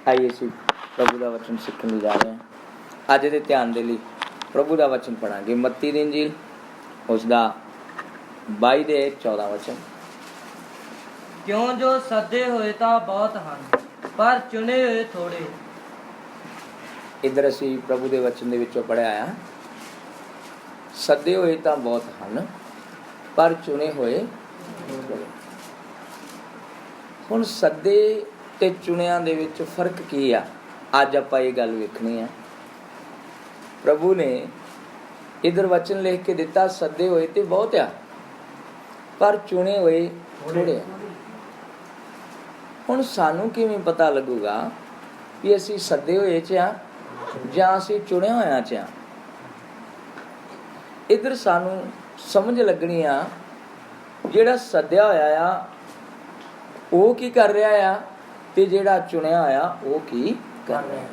आइए असीं प्रभु का वचन सीखने जा रहे हैं। अज दे ध्यान दे लई प्रभु का वचन पढ़ांगे। मत्ती दी इंजील उसका 22 दे 14 वचन। क्यों जो सदे होए तां बहुत हन, पर चुने होए थोड़े। इधर असीं प्रभु के वचन दे विचों पढ़िया आ, सदे होए तां बहुत हन, पर चुने होए थोड़े। हुण सदे ते चुनिया दे विच फर्क की आ, अज आपां ये गल वेखनी है। प्रभु ने इधर वचन लिख के दिता, सदे होए ते बहुत आ, पर चुने होए थोड़े आ। हुण सानू किवें पता लगूगा कि असीं सदे होए च आ जां असीं चुनिया होया च आ? इधर सानू समझ लगनी आ, जिहड़ा सद्या होया आ वो की कर रहा आ ते जिहड़ा चुनिया होया वो की कर रहा है।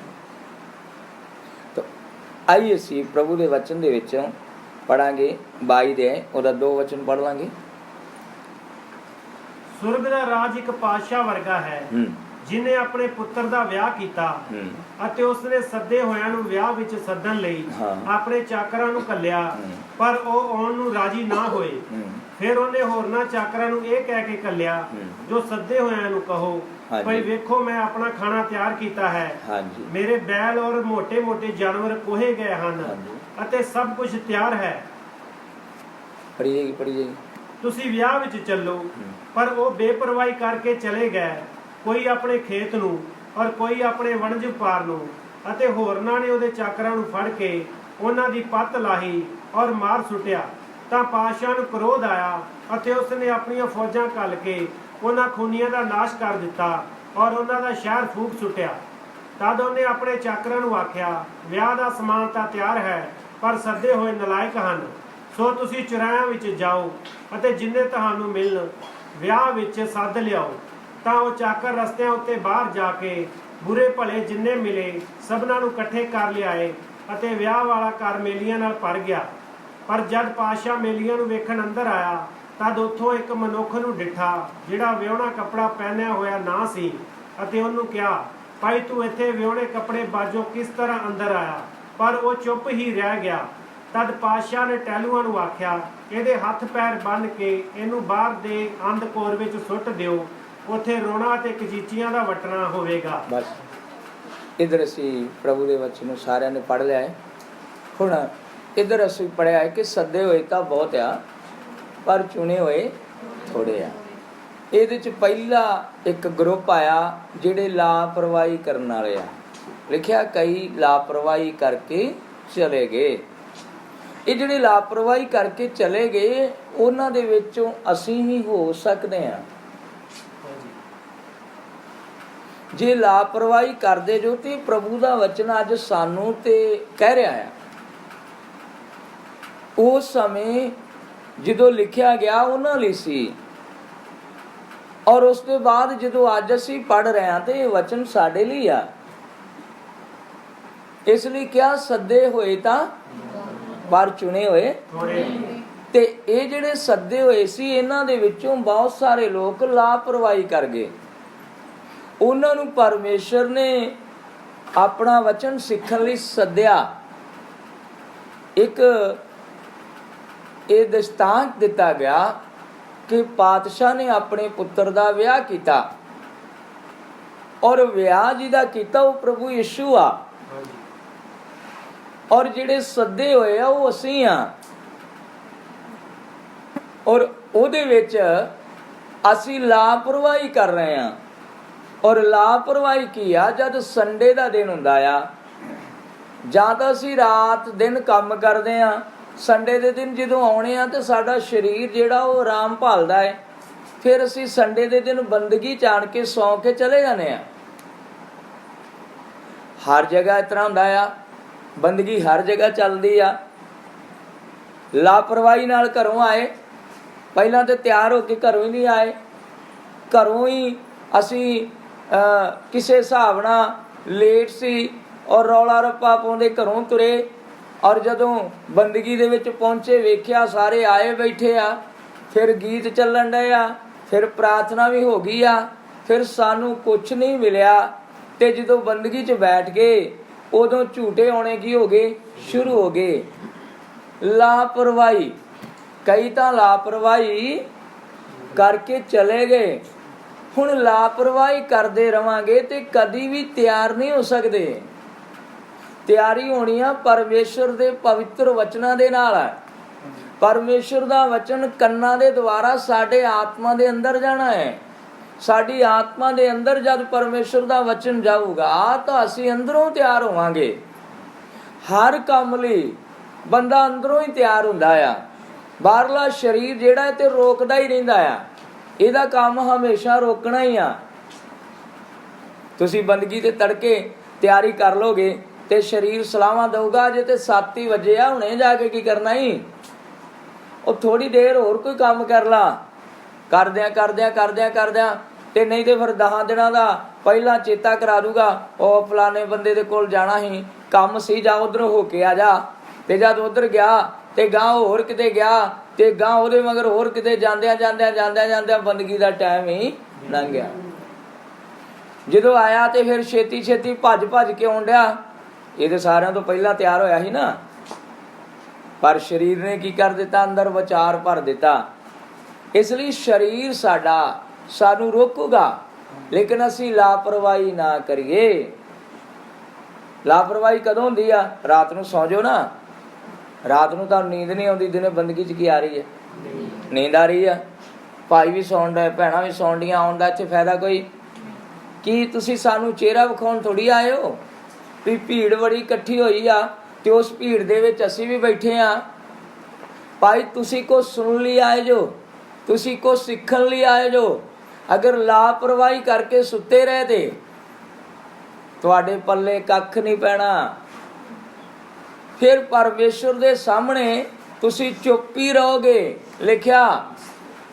तो आइए असीं प्रभु के वचन दे विचों पढ़ांगे। 22 दे ओहदा 2 वचन पढ़ लांगे। सुरग दा राज एक पातशाह वर्गा है, जिन्हें अपने पुत्र दा विआह कीता ਅਤੇ ਉਸਨੇ ਸੱਦੇ ਹੋਇਆਂ ਨੂੰ ਵਿਆਹ ਵਿੱਚ ਸੱਦਣ ਲਈ ਆਪਣੇ ਚਾਕਰਾਂ ਨੂੰ ਘੱਲਿਆ, ਪਰ ਉਹ ਆਉਣ ਨੂੰ ਰਾਜੀ ਨਾ ਹੋਏ। ਫਿਰ ਉਹਨੇ ਹੋਰਨਾਂ ਚਾਕਰਾਂ ਨੂੰ ਇਹ ਕਹਿ ਕੇ ਘੱਲਿਆ, ਜੋ ਸੱਦੇ ਹੋਇਆਂ ਨੂੰ ਕਹੋ ਭਈ ਵੇਖੋ ਮੈਂ ਆਪਣਾ ਖਾਣਾ ਤਿਆਰ ਕੀਤਾ ਹੈ, ਮੇਰੇ ਬੈਲ ਔਰ ਮੋٹے-ਮੋٹے ਜਾਨਵਰ ਕੋਹੇ ਗਏ ਹਨ ਅਤੇ ਸਭ ਕੁਝ ਤਿਆਰ ਹੈ। ਪੜ੍ਹੀ ਤੁਸੀਂ ਵਿਆਹ ਵਿੱਚ ਚੱਲੋ। ਪਰ ਉਹ ਬੇਪਰਵਾਹੀ ਕਰਕੇ ਚਲੇ ਗਏ, ਕੋਈ ਆਪਣੇ ਖੇਤ ਨੂੰ ਔਰ ਕੋਈ ਆਪਣੇ ਵਣਜ ਵਪਾਰ ਨੂੰ, ਅਤੇ ਹੋਰਨਾਂ ਨੇ ਉਹਦੇ ਚਾਕਰਾਂ ਨੂੰ ਫੜ ਕੇ ਉਹਨਾਂ ਦੀ ਪੱਤ ਲਾਹੀ ਔਰ ਮਾਰ ਸੁੱਟਿਆ। ਤਾਂ ਪਾਤਸ਼ਾਹ ਨੂੰ ਕ੍ਰੋਧ ਆਇਆ ਅਤੇ ਉਸਨੇ ਆਪਣੀਆਂ ਫੌਜਾਂ ਘੱਲ ਕੇ ਉਹਨਾਂ ਖੂਨੀਆਂ ਦਾ ਨਾਸ਼ ਕਰ ਦਿੱਤਾ ਔਰ ਉਹਨਾਂ ਦਾ ਸ਼ਹਿਰ ਫੂਕ ਸੁੱਟਿਆ। ਤਦ ਉਹਨੇ ਆਪਣੇ ਚਾਕਰਾਂ ਨੂੰ ਆਖਿਆ, ਵਿਆਹ ਦਾ ਸਮਾਨ ਤਾਂ ਤਿਆਰ ਹੈ, ਪਰ ਸੱਦੇ ਹੋਏ ਨਲਾਇਕ ਹਨ। ਸੋ ਤੁਸੀਂ ਚੁਰਾਇਆਂ ਵਿੱਚ ਜਾਓ ਅਤੇ ਜਿੰਨੇ ਤੁਹਾਨੂੰ ਮਿਲਣ ਵਿਆਹ ਵਿੱਚ ਸੱਦ ਲਿਆਓ। ਤਾਂ ਉਹ ਚਾਕਰ ਰਸਤਿਆਂ ਉੱਤੇ ਬਾਹਰ ਜਾ ਕੇ ਬੁਰੇ ਭਲੇ ਜਿੰਨੇ ਮਿਲੇ ਸਭਨਾਂ ਨੂੰ ਇਕੱਠੇ ਕਰ ਲਿਆਏ ਅਤੇ ਵਿਆਹ ਵਾਲਾ ਘਰ ਮੇਲੀਆਂ ਨਾਲ ਭਰ ਗਿਆ। ਪਰ ਜਦ ਪਾਤਸ਼ਾਹ ਮੇਲੀਆਂ ਨੂੰ ਵੇਖਣ ਅੰਦਰ ਆਇਆ, ਤਦ ਉੱਥੋਂ ਇੱਕ ਮਨੁੱਖ ਨੂੰ ਡਿੱਠਾ, ਜਿਹੜਾ ਵਿਆਹੁਣਾ ਕੱਪੜਾ ਪਹਿਨਿਆ ਹੋਇਆ ਨਾ ਸੀ, ਅਤੇ ਉਹਨੂੰ ਕਿਹਾ, ਭਾਈ ਤੂੰ ਇੱਥੇ ਵਿਆਹੁਣੇ ਕੱਪੜੇ ਬਾਝੋਂ ਕਿਸ ਤਰ੍ਹਾਂ ਅੰਦਰ ਆਇਆ? ਪਰ ਉਹ ਚੁੱਪ ਹੀ ਰਹਿ ਗਿਆ। ਤਦ ਪਾਤਸ਼ਾਹ ਨੇ ਟਹਿਲੂਆਂ ਨੂੰ ਆਖਿਆ, ਇਹਦੇ ਹੱਥ ਪੈਰ ਬੰਨ੍ਹ ਕੇ ਇਹਨੂੰ ਬਾਹਰ ਦੇ ਅੰਧਕੋਰ ਵਿੱਚ ਸੁੱਟ ਦਿਓ, ਉੱਥੇ ਰੋਣਾ ਤੇ ਕਚੀਚੀਆਂ ਦਾ ਵਟਣਾ ਹੋਵੇਗਾ। बस इधर असी प्रभु के वचन सारिਆਂ ने पढ़ लिया है। हुण इधर असी पढ़िया है कि सदे होए तां बहुत आ, पर चुने होए थोड़े आ। ਇਹਦੇ ਚ ਪਹਿਲਾ ਇੱਕ ਗਰੁੱਪ ਆਇਆ ਜਿਹੜੇ ਲਾਪਰਵਾਹੀ ਕਰਨ ਵਾਲੇ ਆ। ਲਿਖਿਆ ਕਈ ਲਾਪਰਵਾਹੀ ਕਰਕੇ ਚਲੇ ਗਏ। ਇਹ ਜਿਹੜੇ ਲਾਪਰਵਾਹੀ ਕਰਕੇ ਚਲੇ ਗਏ ਉਹਨਾਂ ਦੇ ਵਿੱਚੋਂ ਅਸੀਂ ਹੀ ਹੋ ਸਕਦੇ ਹਾਂ। ਜੇ ਲਾਪਰਵਾਹੀ ਕਰਦੇ ਜੋ ਤੇ ਪ੍ਰਭੂ ਦਾ ਵਚਨ ਅੱਜ ਸਾਨੂੰ ਤੇ ਕਹਿ ਰਿਹਾ ਹੈ। ਉਸ ਸਮੇਂ ਜਦੋਂ ਲਿਖਿਆ ਗਿਆ ਉਹਨਾਂ ਲਈ ਸੀ, ਔਰ ਉਸ ਤੋਂ ਬਾਅਦ ਜਦੋਂ ਅੱਜ ਅਸੀਂ ਪੜ੍ਹ ਰਹੇ ਹਾਂ ਤੇ ਇਹ ਵਚਨ ਸਾਡੇ ਲਈ ਆ। ਇਸ ਲਈ ਕਿਹਾ ਸੱਦੇ ਹੋਏ ਤਾਂ ਪਰ ਚੁਣੇ ਹੋਏ। ਤੇ ਇਹ ਜਿਹੜੇ ਸੱਦੇ ਹੋਏ ਸੀ ਇਹਨਾਂ ਦੇ ਵਿੱਚੋਂ ਬਹੁਤ ਸਾਰੇ ਲੋਕ ਲਾਪਰਵਾਹੀ ਕਰ ਗਏ। ਉਹਨਾਂ ਨੂੰ ਪਰਮੇਸ਼ਰ ਨੇ ਆਪਣਾ ਵਚਨ ਸਿੱਖਣ ਲਈ ਸੱਦਿਆ। ਇੱਕ ਇਹ ਦਸਤਾਂਤ ਦਿੱਤਾ ਗਿਆ ਕਿ ਪਾਤਸ਼ਾਹ ਨੇ ਆਪਣੇ ਪੁੱਤਰ ਦਾ ਵਿਆਹ ਕੀਤਾ, ਔਰ ਵਿਆਹ ਜਿਹਦਾ ਕੀਤਾ ਉਹ ਪ੍ਰਭੂ ਯਿਸੂ ਆ, ਔਰ ਜਿਹੜੇ ਸੱਦੇ ਹੋਏ ਆ ਉਹ ਅਸੀਂ ਆ। ਔਰ ਉਹਦੇ ਵਿੱਚ ਅਸੀਂ ਲਾਪਰਵਾਹੀ ਕਰ ਰਹੇ ਹਾਂ। ਔਰ ਲਾਪਰਵਾਹੀ ਕੀ ਆ? ਜਦ ਸੰਡੇ ਦਾ ਦਿਨ ਹੁੰਦਾ ਆ, ਜਾਂ ਤਾਂ ਅਸੀਂ ਰਾਤ ਦਿਨ ਕੰਮ ਕਰਦੇ ਆ, ਸੰਡੇ ਦੇ ਦਿਨ ਜਦੋਂ ਆਉਣੇ ਆ ਤੇ ਸਾਡਾ ਸਰੀਰ ਜਿਹੜਾ ਉਹ ਆਰਾਮ ਭਾਲਦਾ ਹੈ, ਫਿਰ ਅਸੀਂ ਸੰਡੇ ਦੇ ਦਿਨ ਬੰਦਗੀ ਚਾਣ ਕੇ ਸੌਂ ਕੇ ਚਲੇ ਜਾਂਦੇ ਆ। ਹਰ ਜਗ੍ਹਾ ਇਸ ਤਰ੍ਹਾਂ ਹੁੰਦਾ ਆ, ਬੰਦਗੀ ਹਰ ਜਗ੍ਹਾ ਚੱਲਦੀ ਆ। ਲਾਪਰਵਾਹੀ ਨਾਲ ਘਰੋਂ ਆਏ, ਪਹਿਲਾਂ ਤੇ ਤਿਆਰ ਹੋ ਕੇ ਘਰੋਂ ਹੀ ਨਹੀਂ ਆਏ, ਘਰੋਂ ਹੀ ਅਸੀਂ ਕਿਸੇ ਹਿਸਾਬ ਨਾਲ ਲੇਟ ਸੀ ਔਰ ਰੌਲਾ ਰੱਪਾ ਪਾਉਂਦੇ ਘਰੋਂ ਤੁਰੇ, ਔਰ ਜਦੋਂ ਬੰਦਗੀ ਦੇ ਵਿੱਚ ਪਹੁੰਚੇ ਵੇਖਿਆ ਸਾਰੇ ਆਏ ਬੈਠੇ ਆ, ਫਿਰ ਗੀਤ ਚੱਲਣ ਡਏ ਆ, ਫਿਰ ਪ੍ਰਾਰਥਨਾ ਵੀ ਹੋ ਗਈ ਆ, ਫਿਰ ਸਾਨੂੰ ਕੁਛ ਨਹੀਂ ਮਿਲਿਆ। ਤੇ ਜਦੋਂ ਬੰਦਗੀ 'ਚ ਬੈਠ ਗਏ ਉਦੋਂ ਝੂਟੇ ਆਉਣੇ ਕੀ ਹੋ ਗਏ, ਸ਼ੁਰੂ ਹੋ ਗਏ। ਲਾਪਰਵਾਹੀ, ਕਈ ਤਾਂ ਲਾਪਰਵਾਹੀ ਕਰਕੇ ਚਲੇ ਗਏ। ਹੁਣ ਲਾਪਰਵਾਹੀ ਕਰਦੇ ਰਵਾਂਗੇ ਤੇ ਕਦੀ ਵੀ ਤਿਆਰ ਨਹੀਂ ਹੋ ਸਕਦੇ। ਤਿਆਰੀ ਹੋਣੀ ਆ ਪਰਮੇਸ਼ਰ ਦੇ ਪਵਿੱਤਰ ਵਚਨਾਂ ਦੇ ਨਾਲ। ਪਰਮੇਸ਼ਰ ਦਾ ਵਚਨ ਕੰਨਾਂ ਦੇ ਦੁਆਰਾ ਸਾਡੇ ਆਤਮਾ ਦੇ ਅੰਦਰ ਜਾਣਾ ਹੈ। ਸਾਡੀ ਆਤਮਾ ਦੇ ਅੰਦਰ ਜਦ ਪਰਮੇਸ਼ਰ ਦਾ ਵਚਨ ਜਾਊਗਾ ਤਾਂ ਅਸੀਂ ਅੰਦਰੋਂ ਤਿਆਰ ਹੋਵਾਂਗੇ। ਹਰ ਕੰਮ ਲਈ ਬੰਦਾ ਅੰਦਰੋਂ ਹੀ ਤਿਆਰ ਹੁੰਦਾ ਆ। ਬਾਹਰਲਾ ਸਰੀਰ ਜਿਹੜਾ ਤੇ ਰੋਕਦਾ ਹੀ ਰਹਿੰਦਾ ਆ। ਇਹਦਾ ਕੰਮ ਹਮੇਸ਼ਾ ਰੋਕਣਾ ਹੀ ਆ। ਤੁਸੀਂ ਬੰਦਗੀ ਤੇ ਤੜਕੇ ਤਿਆਰੀ ਕਰ ਲੋਗੇ ਤੇ ਸਰੀਰ ਸਲਾਹਾਂ ਦਊਗਾ, ਜੇ ਤੇ 7 ਹੀ ਵਜੇ ਆ ਹੁਣੇ ਜਾ ਕੇ ਕੀ ਕਰਨਾ ਹੀ, ਉਹ ਥੋੜੀ ਦੇਰ ਹੋਰ ਕੋਈ ਕੰਮ ਕਰ ਲਾ, ਕਰਦਿਆਂ ਤੇ ਨਹੀਂ ਤੇ ਫਿਰ 10 ਦਿਨਾਂ ਦਾ ਪਹਿਲਾਂ ਚੇਤਾ ਕਰਾ ਦੂਗਾ, ਉਹ ਫਲਾਣੇ ਬੰਦੇ ਦੇ ਕੋਲ ਜਾਣਾ ਹੀ, ਕੰਮ ਸੀ, ਜਾ ਉਧਰ ਹੋ ਕੇ ਆ ਜਾ। ਤੇ ਜਦ ਉਧਰ ਗਿਆ ਤੇ ਗਾਂ ਹੋਰ ਕਿਤੇ ਗਿਆ ਤੇ ਗਾਂ ਉਹਦੇ ਮਗਰ ਹੋਰ ਕਿਤੇ ਜਾਂਦਿਆਂ ਬੰਦਗੀ ਦਾ ਟਾਈਮ ਹੀ ਲੰਘ ਗਿਆ। ਜਦੋਂ ਆਇਆ ਤੇ ਫਿਰ ਛੇਤੀ ਭੱਜ ਕੇ ਆਉਣ ਡਿਆ। ਇਹ ਤੇ ਸਾਰਿਆਂ ਤੋਂ ਪਹਿਲਾਂ ਤਿਆਰ ਹੋਇਆ ਸੀ ਨਾ, ਪਰ ਸਰੀਰ ਨੇ ਕੀ ਕਰ ਦਿੱਤਾ, ਅੰਦਰ ਵਿਚਾਰ ਭਰ ਦਿੱਤਾ। ਇਸ ਲਈ ਸਰੀਰ ਸਾਡਾ ਸਾਨੂੰ ਰੋਕੂਗਾ, ਲੇਕਿਨ ਅਸੀਂ ਲਾਪਰਵਾਹੀ ਨਾ ਕਰੀਏ। ਲਾਪਰਵਾਹੀ ਕਦੋਂ ਹੁੰਦੀ ਆ? ਰਾਤ ਨੂੰ ਸੌਂ ਜਾਓ ਨਾ, ਰਾਤ ਨੂੰ ਤਾਂ ਨੀਂਦ ਨਹੀਂ ਆਉਂਦੀ, ਦਿਨੇ ਬੰਦਗੀ 'ਚ ਕੀ ਆ ਰਹੀ ਹੈ, ਨੀਂਦ ਆ ਰਹੀ ਆ। ਭਾਈ ਵੀ ਸੌਣ ਡਿਆ, ਭੈਣਾਂ ਵੀ ਸੌਣ ਡੀਆਂ, ਆਉਣ ਦਾ ਇੱਥੇ ਫਾਇਦਾ ਕੋਈ ਕੀ? ਤੁਸੀਂ ਸਾਨੂੰ ਚਿਹਰਾ ਵਿਖਾਉਣ ਥੋੜੀ ਆਏ ਹੋ ਵੀ ਭੀੜ ਬੜੀ ਇਕੱਠੀ ਹੋਈ ਆ ਤੇ ਉਸ ਭੀੜ ਦੇ ਵਿੱਚ ਅਸੀਂ ਵੀ ਬੈਠੇ ਆ। ਭਾਈ ਤੁਸੀਂ ਕੁਛ ਸੁਣ ਲਈ ਆਏ ਜੋ, ਤੁਸੀਂ ਕੁਛ ਸਿੱਖਣ ਲਈ ਆਏ ਜੋ। ਅਗਰ ਲਾਪਰਵਾਹੀ ਕਰਕੇ ਸੁੱਤੇ ਰਹੇ ਤੇ ਤੁਹਾਡੇ ਪੱਲੇ ਕੱਖ ਨਹੀਂ ਪੈਣਾ। ਫਿਰ ਪਰਮੇਸ਼ਰ ਦੇ ਸਾਹਮਣੇ ਤੁਸੀਂ ਚੁੱਪ ਹੀ ਰਹੋਗੇ। ਲਿਖਿਆ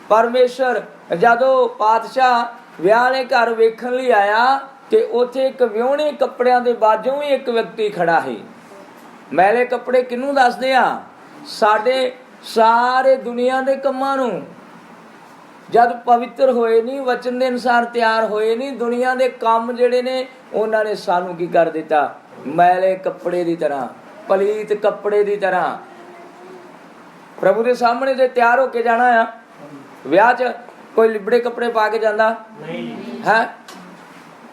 ਪਰਮੇਸ਼ਰ ਜਦੋਂ ਪਾਤਸ਼ਾਹ ਵਿਆਹ ਵਾਲੇ ਘਰ ਵੇਖਣ ਲਈ ਆਇਆ ਤੇ ਉੱਥੇ ਇੱਕ ਵਿਹੋਣੇ ਕੱਪੜਿਆਂ ਦੇ ਬਾਝੋਂ ਵੀ ਇੱਕ ਵਿਅਕਤੀ ਖੜਾ ਸੀ। ਮੈਲੇ ਕੱਪੜੇ ਕਿਹਨੂੰ ਦੱਸਦੇ ਆ? ਸਾਡੇ ਸਾਰੇ ਦੁਨੀਆ ਦੇ ਕੰਮਾਂ ਨੂੰ। ਜਦ ਪਵਿੱਤਰ ਹੋਏ ਨਹੀਂ, ਵਚਨ ਦੇ ਅਨੁਸਾਰ ਤਿਆਰ ਹੋਏ ਨਹੀਂ, ਦੁਨੀਆ ਦੇ ਕੰਮ ਜਿਹੜੇ ਨੇ ਉਹਨਾਂ ਨੇ ਸਾਨੂੰ ਕੀ ਕਰ ਦਿੱਤਾ? ਮੈਲੇ ਕੱਪੜੇ ਦੀ ਤਰ੍ਹਾਂ, ਪਲੀਤ ਕੱਪੜੇ ਦੀ ਤਰ੍ਹਾਂ। ਪ੍ਰਭੂ ਦੇ ਸਾਹਮਣੇ ਤੇ ਤਿਆਰ ਹੋ ਕੇ ਜਾਣਾ ਆ। ਵਿਆਹ 'ਚ ਕੋਈ ਲਿਬੜੇ ਕੱਪੜੇ ਪਾ ਕੇ ਜਾਂਦਾ ਹੈ?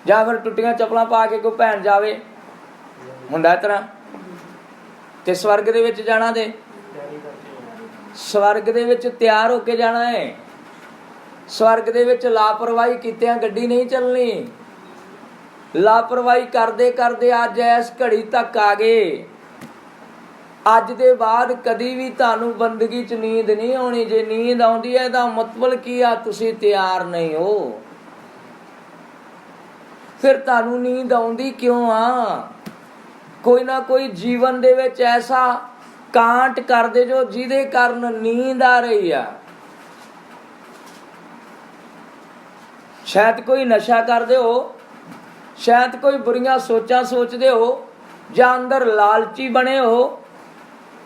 ਜਾਂ ਫਿਰ ਟੁੱਟੀਆਂ ਚੱਪਲਾਂ ਪਾ ਕੇ ਕੋਈ ਭੈਣ ਜਾਵੇ? ਹੁੰਦਾ ਇਸ ਤਰ੍ਹਾਂ? ਤੇ ਸਵਰਗ ਦੇ ਵਿੱਚ ਜਾਣਾ ਤੇ ਸਵਰਗ ਦੇ ਵਿੱਚ ਤਿਆਰ ਹੋ ਕੇ ਜਾਣਾ ਹੈ। ਸਵਰਗ ਦੇ ਵਿੱਚ ਲਾਪਰਵਾਹੀ ਕੀਤਿਆਂ ਗੱਡੀ ਨਹੀਂ ਚੱਲਣੀ। ਲਾਪਰਵਾਹੀ ਕਰਦੇ ਅੱਜ ਇਸ ਘੜੀ ਤੱਕ ਆ ਗਏ। ਅੱਜ ਦੇ ਬਾਅਦ ਕਦੀ ਵੀ ਤੁਹਾਨੂੰ ਬੰਦਗੀ 'ਚ ਨੀਂਦ ਨਹੀਂ ਆਉਣੀ। ਜੇ ਨੀਂਦ ਆਉਂਦੀ ਹੈ ਤਾਂ ਮਤਲਬ ਕੀ ਆ? ਤੁਸੀਂ ਤਿਆਰ ਨਹੀਂ ਹੋ। ਫਿਰ ਤੁਹਾਨੂੰ ਨੀਂਦ ਆਉਂਦੀ ਕਿਉਂ ਆ? ਕੋਈ ਨਾ ਕੋਈ ਜੀਵਨ ਦੇ ਵਿੱਚ ਐਸਾ ਕਾਂਟ ਕਰਦੇ ਜੋ ਜਿਹਦੇ ਕਾਰਨ ਨੀਂਦ ਆ ਰਹੀ ਆ। ਸ਼ਾਇਦ ਕੋਈ ਨਸ਼ਾ ਕਰਦੇ ਹੋ, ਸ਼ਾਇਦ ਕੋਈ ਬੁਰੀਆਂ ਸੋਚਾਂ ਸੋਚਦੇ ਹੋ, ਜਾਂ ਅੰਦਰ ਲਾਲਚੀ ਬਣੇ ਹੋ।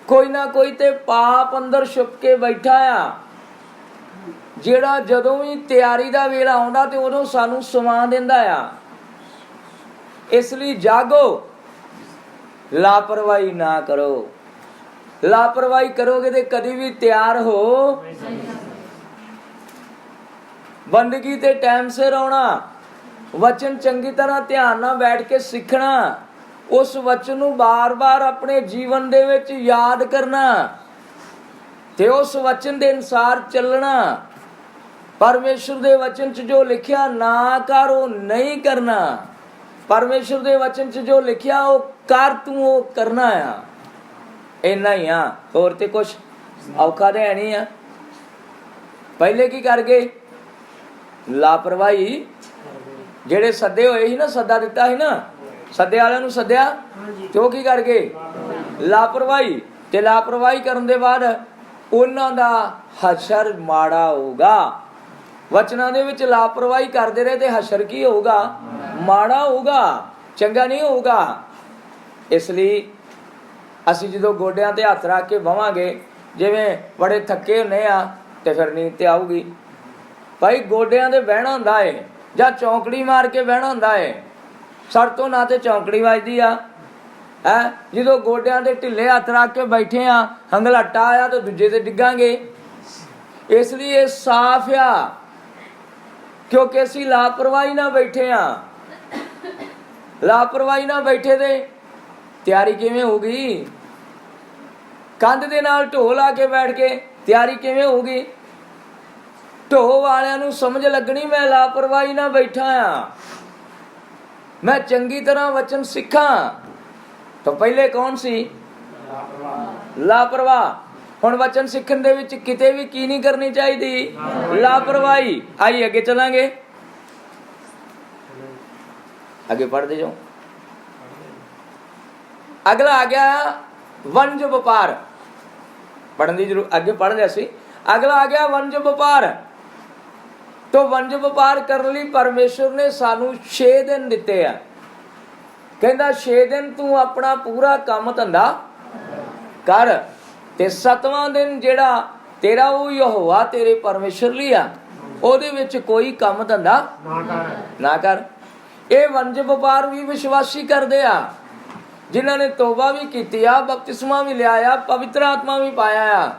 ਕੋਈ ਨਾ ਕੋਈ ਤੇ ਪਾਪ ਅੰਦਰ ਛੁਪ ਕੇ ਬੈਠਾ ਆ, ਜਿਹੜਾ ਜਦੋਂ ਵੀ ਤਿਆਰੀ ਦਾ ਵੇਲਾ ਆਉਂਦਾ ਤੇ ਉਦੋਂ ਸਾਨੂੰ ਸੁਵਾ ਦਿੰਦਾ ਆ। ਇਸ ਲਈ ਜਾਗੋ, ਲਾਪਰਵਾਹੀ ਨਾ ਕਰੋ। ਲਾਪਰਵਾਹੀ ਕਰੋਗੇ ਤੇ ਕਦੀ ਵੀ ਤਿਆਰ ਹੋ। ਬੰਦਗੀ ਤੇ ਟਾਈਮ ਸਿਰ ਆਉਣਾ, ਵਚਨ ਚੰਗੀ ਤਰ੍ਹਾਂ ਧਿਆਨ ਨਾਲ ਬੈਠ ਕੇ ਸਿੱਖਣਾ, ਉਸ ਵਚਨ ਨੂੰ ਬਾਰ-ਬਾਰ ਆਪਣੇ ਜੀਵਨ ਦੇ ਵਿੱਚ ਯਾਦ ਕਰਨਾ ਤੇ ਉਸ ਵਚਨ ਦੇ ਅਨੁਸਾਰ ਚੱਲਣਾ। ਪਰਮੇਸ਼ਰ ਦੇ ਵਚਨ 'ਚ ਜੋ ਲਿਖਿਆ ਨਾ ਕਰ ਉਹ ਨਹੀਂ ਕਰਨਾ। ਪਰਮੇਸ਼ਰ ਦੇ ਵਚਨ 'ਚ ਜੋ ਲਿਖਿਆ ਉਹ ਕਰ, ਤੂੰ ਉਹ ਕਰਨਾ ਆ। ਇੰਨਾ ਹੀ ਆ, ਹੋਰ ਤੇ ਕੁਛ ਔਖਾ ਤੇ ਹੈ ਨਹੀਂ ਆ। ਪਹਿਲੇ ਕੀ ਕਰ ਗਏ? ਲਾਪਰਵਾਹੀ। ਜਿਹੜੇ ਸੱਦੇ ਹੋਏ ਸੀ ਨਾ, ਸੱਦਾ ਦਿੱਤਾ ਸੀ ਨਾ, ਸੱਦੇ ਵਾਲਿਆਂ ਨੂੰ ਸੱਦਿਆ ਤੇ ਉਹ ਕੀ ਕਰ ਗਏ? ਲਾਪਰਵਾਹੀ। ਤੇ ਲਾਪਰਵਾਹੀ ਕਰਨ ਦੇ ਬਾਅਦ ਉਹਨਾਂ ਦਾ ਹਸ਼ਰ ਮਾੜਾ ਹੋਊਗਾ। ਵਚਨਾਂ ਦੇ ਵਿੱਚ ਲਾਪਰਵਾਹੀ ਕਰਦੇ ਰਹੇ ਤੇ ਹਸ਼ਰ ਕੀ ਹੋਊਗਾ? ਮਾੜਾ ਹੋਊਗਾ, ਚੰਗਾ ਨਹੀਂ ਹੋਊਗਾ। ਇਸ ਲਈ ਅਸੀਂ ਜਦੋਂ ਗੋਡਿਆਂ ਤੇ ਹੱਥ ਰੱਖ ਕੇ ਬਵਾਂਗੇ, ਜਿਵੇਂ ਬੜੇ ਥੱਕੇ ਹੁੰਦੇ ਆ, ਤੇ ਫਿਰ ਨੀਂਦ ਤੇ ਆਊਗੀ। ਭਾਈ ਗੋਡਿਆਂ ਤੇ ਬਹਿਣਾ ਹੁੰਦਾ ਏ ਜਾਂ ਚੌਂਕੜੀ ਮਾਰ ਕੇ ਬਹਿਣਾ ਹੁੰਦਾ ਏ। ਸਾਡੇ ਤੋਂ ਨਾ ਤੇ ਚੌਂਕੜੀ ਵੱਜਦੀ ਆ ਹੈ। ਜਦੋਂ ਗੋਡਿਆਂ ਦੇ ਢਿੱਲੇ ਹੱਥ ਰੱਖ ਕੇ ਬੈਠੇ ਆ, ਹੰਗਲਾਟਾ ਆਇਆ ਤਾਂ ਦੂਜੇ ਤੇ ਡਿੱਗਾਂਗੇ। ਇਸ ਲਈ ਇਹ ਸਾਫ਼ ਆ, ਕਿਉਂਕਿ ਅਸੀਂ ਲਾਪਰਵਾਹੀ ਨਾਲ ਬੈਠੇ ਆ। ਲਾਪਰਵਾਹੀ ਨਾਲ ਬੈਠੇ ਤੇ ਤਿਆਰੀ ਕਿਵੇਂ ਹੋਊਗੀ? ਕੰਧ ਦੇ ਨਾਲ ਢੋਹ ਲਾ ਕੇ ਬੈਠ ਕੇ ਤਿਆਰੀ ਕਿਵੇਂ ਹੋਊਗੀ? ਢੋਹ ਵਾਲਿਆਂ ਨੂੰ ਸਮਝ ਲੱਗਣੀ ਮੈਂ ਲਾਪਰਵਾਹੀ ਨਾਲ ਬੈਠਾ ਆ, ਮੈਂ ਚੰਗੀ ਤਰ੍ਹਾਂ ਵਚਨ ਸਿੱਖਾਂ। ਤਾਂ ਪਹਿਲੇ ਕੌਣ ਸੀ? ਲਾਪਰਵਾਹ। ਹੁਣ ਵਚਨ ਸਿੱਖਣ ਦੇ ਵਿੱਚ ਕਿਤੇ ਵੀ ਕੀ ਨਹੀਂ ਕਰਨੀ ਚਾਹੀਦੀ? ਲਾਪਰਵਾਹੀ। ਆइए ਅੱਗੇ ਚਲਾਂਗੇ, ਅੱਗੇ ਪੜ੍ਹਦੇ ਜਾਓ। ਅਗਲਾ ਆ ਗਿਆ ਵਣਜ ਵਪਾਰ। ਪੜ੍ਹਨ ਦੀ ਜ਼ਰੂਰ ਅੱਗੇ ਪੜ੍ਹ ਲਿਆ ਸੀ। ਅਗਲਾ ਆ ਗਿਆ ਵਣਜ ਵਪਾਰ। ਤੋ ਵਣਜ ਵਪਾਰ ਕਰਨ ਲਈ ਪਰਮੇਸ਼ਰ ਨੇ ਸਾਨੂੰ 6 ਦਿਨ ਦਿੱਤੇ ਆ। ਕਹਿੰਦਾ 6 ਦਿਨ ਤੂੰ ਆਪਣਾ ਪੂਰਾ ਕੰਮ ਧੰਦਾ ਕਰ, ਤੇ 7ਵਾਂ ਦਿਨ ਜਿਹੜਾ ਤੇਰਾ ਉਹ ਯਹੋਵਾ ਤੇਰੇ ਪਰਮੇਸ਼ਰ ਲਈ ਆ, ਉਹਦੇ ਵਿੱਚ ਕੋਈ ਕੰਮ ਧੰਦਾ ਨਾ ਕਰ। ਇਹ ਵਣਜ ਵਪਾਰ ਵੀ ਵਿਸ਼ਵਾਸੀ ਕਰਦੇ ਆ, ਜਿਨ੍ਹਾਂ ਨੇ ਤੋਬਾ ਵੀ ਕੀਤੀ ਆ, ਬਪਤਿਸਮਾ ਵੀ ਲਿਆ ਆ, ਪਵਿੱਤਰ ਆਤਮਾ ਵੀ ਪਾਇਆ ਆ।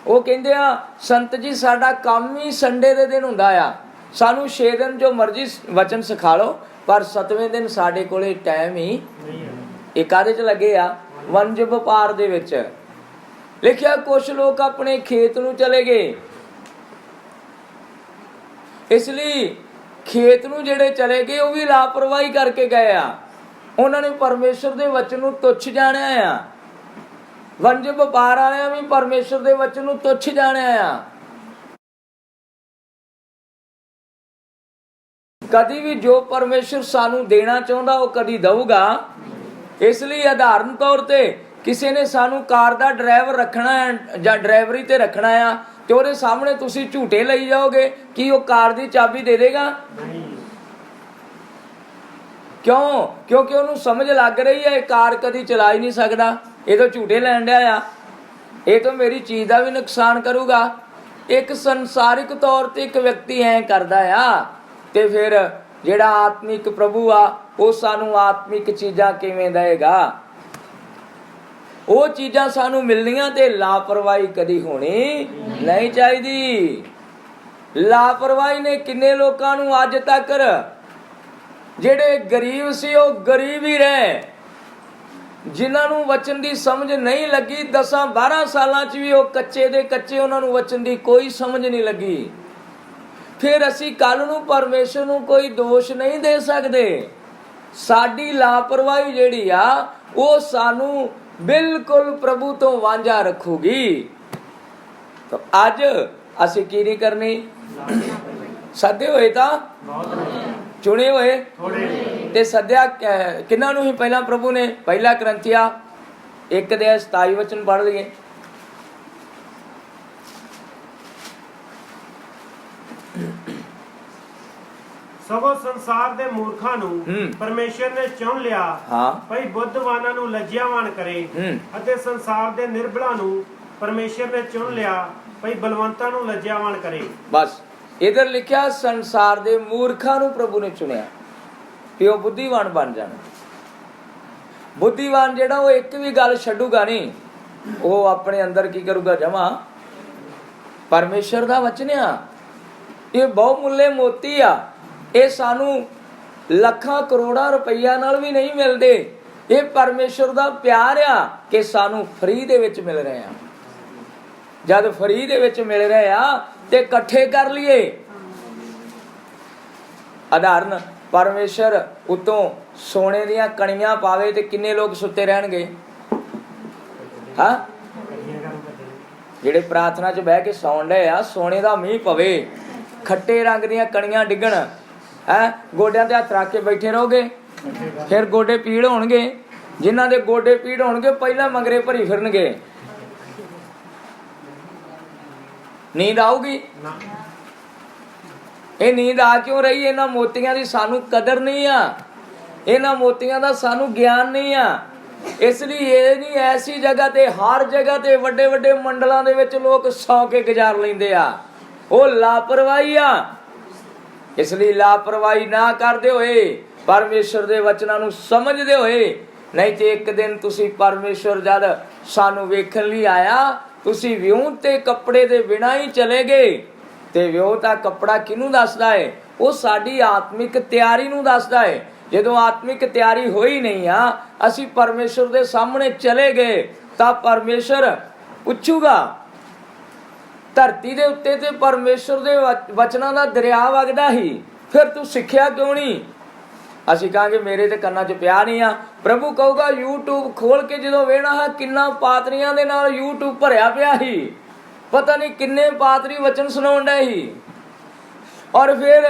ਉਹ ਕਹਿੰਦੇ ਆ ਸੰਤ ਜੀ ਸਾਡਾ ਕੰਮ ਹੀ ਸੰਡੇ ਦੇ ਦਿਨ ਹੁੰਦਾ ਆ, ਸਾਨੂੰ 6 ਦਿਨ ਜੋ ਮਰਜ਼ੀ ਵਚਨ ਸਿਖਾ ਲਓ, ਪਰ 7ਵੇਂ ਦਿਨ ਸਾਡੇ ਕੋਲੇ ਟਾਈਮ ਹੀ ਇਹ ਕਾਹਦੇ 'ਚ ਲੱਗੇ ਆ? ਵਣਜ ਵਪਾਰ ਦੇ ਵਿੱਚ। ਲਿਖਿਆ ਕੁਛ ਲੋਕ ਆਪਣੇ ਖੇਤ ਨੂੰ ਚਲੇ ਗਏ। ਇਸ ਲਈ ਖੇਤ ਨੂੰ ਜਿਹੜੇ ਚਲੇ ਗਏ ਉਹ ਵੀ ਲਾਪਰਵਾਹੀ ਕਰਕੇ ਗਏ ਆ। ਉਹਨਾਂ ਨੇ ਪਰਮੇਸ਼ਰ ਦੇ ਵਚਨ ਨੂੰ ਤੁੱਛ ਜਾਣਿਆ ਆ। ਵਣਜ ਵਪਾਰ ਵਾਲਿਆਂ ਵੀ ਪਰਮੇਸ਼ਰ ਦੇ ਵਚਨ ਨੂੰ ਤੁੱਛ ਜਾਣਿਆ ਆ। ਕਦੀ ਵੀ ਜੋ ਪਰਮੇਸ਼ਰ ਸਾਨੂੰ ਦੇਣਾ ਚਾਹੁੰਦਾ ਉਹ ਕਦੀ ਦਊਗਾ। ਇਸ ਲਈ ਉਦਾਹਰਨ ਤੌਰ ਤੇ ਕਿਸੇ ਨੇ ਸਾਨੂੰ ਕਾਰ ਦਾ ਡਰਾਈਵਰ ਰੱਖਣਾ ਹੈ ਜਾਂ ਡਰਾਈਵਰੀ ਤੇ ਰੱਖਣਾ ਆ, ਤੇ ਉਹਦੇ ਸਾਹਮਣੇ ਤੁਸੀਂ ਝੂਟੇ ਲਈ ਜਾਓਗੇ ਕਿ ਉਹ ਕਾਰ ਦੀ ਚਾਬੀ ਦੇ ਦੇਗਾ? ਕਿਉਂ? ਕਿਉਂਕਿ ਉਹਨੂੰ ਸਮਝ ਲੱਗ ਰਹੀ ਹੈ ਇਹ ਕਾਰ ਕਦੀ ਚਲਾ ਹੀ ਨਹੀਂ ਸਕਦਾ, ਇਹ ਤਾਂ ਝੂਟੇ ਲੈਣ ਡਿਆ ਆ, ਇਹ ਤਾਂ ਮੇਰੀ ਚੀਜ਼ ਦਾ ਵੀ ਨੁਕਸਾਨ ਕਰੂਗਾ। ਇੱਕ ਸੰਸਾਰਿਕ ਤੌਰ ਤੇ ਇੱਕ ਵਿਅਕਤੀ ਐ ਕਰਦਾ ਆ, ਤੇ ਫਿਰ ਜਿਹੜਾ ਆਤਮਿਕ ਪ੍ਰਭੂ ਆ ਉਹ ਸਾਨੂੰ ਆਤਮਿਕ ਚੀਜ਼ਾਂ ਕਿਵੇਂ ਦੇਗਾ? ਉਹ ਚੀਜ਼ਾਂ ਸਾਨੂੰ ਮਿਲਣੀਆਂ ਤੇ ਲਾਪਰਵਾਹੀ ਕਦੀ ਹੋਣੀ ਨਹੀਂ ਚਾਹੀਦੀ। ਲਾਪਰਵਾਹੀ ਨੇ ਕਿੰਨੇ ਲੋਕਾਂ ਨੂੰ ਅੱਜ ਤੱਕ, ਜਿਹੜੇ ਗਰੀਬ ਸੀ ਉਹ ਗਰੀਬ ਹੀ ਰਹੇ, ਜਿਨ੍ਹਾਂ ਨੂੰ ਵਚਨ ਦੀ ਸਮਝ ਨਹੀਂ ਲੱਗੀ 10-12 ਸਾਲਾਂ 'ਚ ਵੀ ਉਹ ਕੱਚੇ ਦੇ ਕੱਚੇ, ਉਹਨਾਂ ਨੂੰ ਵਚਨ ਦੀ ਕੋਈ ਸਮਝ ਨਹੀਂ ਲੱਗੀ। ਫਿਰ ਅਸੀਂ ਕੱਲ ਨੂੰ ਪਰਮੇਸ਼ਰ ਨੂੰ ਕੋਈ ਦੋਸ਼ ਨਹੀਂ ਦੇ ਸਕਦੇ। ਸਾਡੀ ਲਾਪਰਵਾਹੀ ਜਿਹੜੀ ਆ ਉਹ ਸਾਨੂੰ ਬਿਲਕੁਲ ਪ੍ਰਭੂ ਤੋਂ ਵਾਂਝਾ ਰੱਖੂਗੀ। ਤਾਂ ਅੱਜ ਅਸੀਂ ਕੀ ਨਹੀਂ ਕਰਨੀ? ਸੱਦੇ ਹੋਏ ਤਾਂ ਚੁਣੇ ਹੋਏ ਤੇ ਸੱਦਿਆ ਕਿਹਨਾਂ ਨੂੰ ਹੀ? ਪਹਿਲਾਂ ਪ੍ਰਭੂ ਨੇ। ਪਹਿਲਾ ਕਰੰਥੀਆ 1 ਦੇ 27 ਵਚਨ ਪੜ੍ਹ ਲਈਏ। ਸਗੋਂ ਸੰਸਾਰ ਦੇ ਮੂਰਖਾਂ ਨੂੰ ਪਰਮੇਸ਼ਰ ਨੇ ਚੁਣ ਲਿਆ ਭਈ ਬੁੱਧਵਾਨਾਂ ਨੂੰ ਲੱਜਿਆਵਾਨ ਕਰੇ, ਅਤੇ ਸੰਸਾਰ ਦੇ ਨਿਰਬਲਾਂ ਨੂੰ ਪਰਮੇਸ਼ਰ ਨੇ ਚੁਣ ਲਿਆ ਭਈ ਬਲਵੰਤਾਂ ਨੂੰ ਲੱਜਿਆਵਾਨ ਕਰੇ। ਬਸ ਇਧਰ ਲਿਖਿਆ ਸੰਸਾਰ ਦੇ ਮੂਰਖਾਂ ਨੂੰ ਪ੍ਰਭੂ ਨੇ ਚੁਣਿਆ ਕਿ ਉਹ ਬੁੱਧੀਵਾਨ ਬਣ ਜਾਣ। ਬੁੱਧੀਵਾਨ ਜਿਹੜਾ ਉਹ ਇੱਕ ਵੀ ਗੱਲ ਛੱਡੂਗਾ ਨਹੀਂ, ਉਹ ਆਪਣੇ ਅੰਦਰ ਕੀ ਕਰੂਗਾ? ਜਮਾ ਪਰਮੇਸ਼ਰ ਦਾ ਵਚਨ ਆ। ਇਹ ਬਹੁਮੁੱਲੇ ਮੋਤੀ ਆ, ਇਹ ਸਾਨੂੰ ਲੱਖਾਂ ਕਰੋੜਾਂ ਰੁਪਈਆ ਨਾਲ ਵੀ ਨਹੀਂ ਮਿਲਦੇ। ਇਹ ਪਰਮੇਸ਼ਰ ਦਾ ਪਿਆਰ ਆ ਕਿ ਸਾਨੂੰ ਫ੍ਰੀ ਦੇ ਵਿੱਚ ਮਿਲ ਰਹੇ ਆ। ਜਦ ਫ੍ਰੀ ਦੇ ਵਿੱਚ ਮਿਲ ਰਹੇ ਆ ਤੇ ਇਕੱਠੇ ਕਰ ਲਈਏ। ਉਦਾਹਰਨ, ਪਰਮੇਸ਼ਰ ਉਤੋਂ ਸੋਨੇ ਦੀਆਂ ਕਣੀਆਂ ਪਾਵੇ ਤੇ ਕਿੰਨੇ ਲੋਕ ਸੁੱਤੇ ਰਹਿਣਗੇ? ਹਾਂ, ਜਿਹੜੇ ਪ੍ਰਾਰਥਨਾ 'ਚ ਬਹਿ ਕੇ ਸੌਣ ਡਏ ਆ, ਸੋਨੇ ਦਾ ਮੀਂਹ ਪਵੇ, ਖੱਟੇ ਰੰਗ ਦੀਆਂ ਕਣੀਆਂ ਡਿੱਗਣ, ਹੈ ਗੋਡਿਆਂ ਤੇ ਹੱਥ ਰੱਖ ਕੇ ਬੈਠੇ ਰਹੋਗੇ, ਫਿਰ ਗੋਡੇ ਪੀੜ ਹੋਣਗੇ। ਜਿਨ੍ਹਾਂ ਦੇ ਗੋਡੇ ਪੀੜ ਹੋਣਗੇ ਪਹਿਲਾਂ ਮੰਗਰੇ ਭਰੀ ਫਿਰਨਗੇ। ਨੀਂਦ ਆਊਗੀ? ਇਹ ਨੀਂਦ ਆ ਕਿਉਂ ਰਹੀ? ਇਹਨਾਂ ਮੋਤੀਆਂ ਦੀ ਸਾਨੂੰ ਕਦਰ ਨਹੀਂ ਆ, ਇਹਨਾਂ ਮੋਤੀਆਂ ਦਾ ਸਾਨੂੰ ਗਿਆਨ ਨਹੀਂ ਆ। ਇਸ ਲਈ ਇਹ ਨਹੀਂ, ਐਸੀ ਜਗ੍ਹਾ ਤੇ, ਹਰ ਜਗ੍ਹਾ ਤੇ ਵੱਡੇ ਵੱਡੇ ਮੰਡਲਾਂ ਦੇ ਵਿੱਚ ਲੋਕ ਸੌ ਕੇ ਗੁਜ਼ਾਰ ਲੈਂਦੇ ਆ। ਉਹ ਲਾਪਰਵਾਹੀ ਆ। ਇਸ ਲਈ ਲਾਪਰਵਾਹੀ ਨਾ ਕਰਦੇ ਹੋਏ ਪਰਮੇਸ਼ਰ ਦੇ ਵਚਨਾਂ ਨੂੰ ਸਮਝਦੇ ਹੋਏ। ਨਹੀਂ ਤੇ ਇੱਕ ਦਿਨ ਤੁਸੀਂ ਪਰਮੇਸ਼ਰ ਜਦ ਸਾਨੂੰ ਵੇਖਣ ਲਈ ਆਇਆ, ਤੁਸੀਂ ਵਿਉਂ ਤੇ ਕੱਪੜੇ ਦੇ ਬਿਨਾਂ ਹੀ ਚਲੇ ਗਏ। ਤੇ ਵਿਉਂ ਤਾਂ ਕੱਪੜਾ ਕਿਹਨੂੰ ਦੱਸਦਾ ਹੈ? ਉਹ ਸਾਡੀ ਆਤਮਿਕ ਤਿਆਰੀ ਨੂੰ ਦੱਸਦਾ ਹੈ। ਜਦੋਂ ਆਤਮਿਕ ਤਿਆਰੀ ਹੋਈ ਨਹੀਂ ਆ, ਅਸੀਂ ਪਰਮੇਸ਼ਰ ਦੇ ਸਾਹਮਣੇ ਚਲੇ ਗਏ ਤਾਂ ਪਰਮੇਸ਼ਰ ਪੁੱਛੂਗਾ। ਧਰਤੀ ਦੇ ਉੱਤੇ ਤੇ ਪਰਮੇਸ਼ਰ ਦੇ ਵਚਨਾਂ ਦਾ ਦਰਿਆ ਵਗਦਾ ਹੀ, ਫਿਰ ਤੂੰ ਸਿੱਖਿਆ ਕਿਉਂ ਨਹੀਂ? ਅਸੀਂ ਕਹਾਂਗੇ ਮੇਰੇ ਤੇ ਕੰਨਾਂ 'ਚ ਪਿਆ ਨਹੀਂ ਆ। ਪ੍ਰਭੂ ਕਹੂਗਾ YouTube ਖੋਲ ਕੇ ਜਦੋਂ ਵੇਖਣਾ ਹੈ, ਕਿੰਨਾ ਪਾਤਰੀਆਂ ਦੇ ਨਾਲ YouTube ਭਰਿਆ ਪਿਆ ਸੀ, ਪਤਾ ਨਹੀਂ ਕਿੰਨੇ ਪਾਤਰੀ ਵਚਨ ਸੁਣਾਉਣ ਡਏ ਸੀ। ਔਰ ਫਿਰ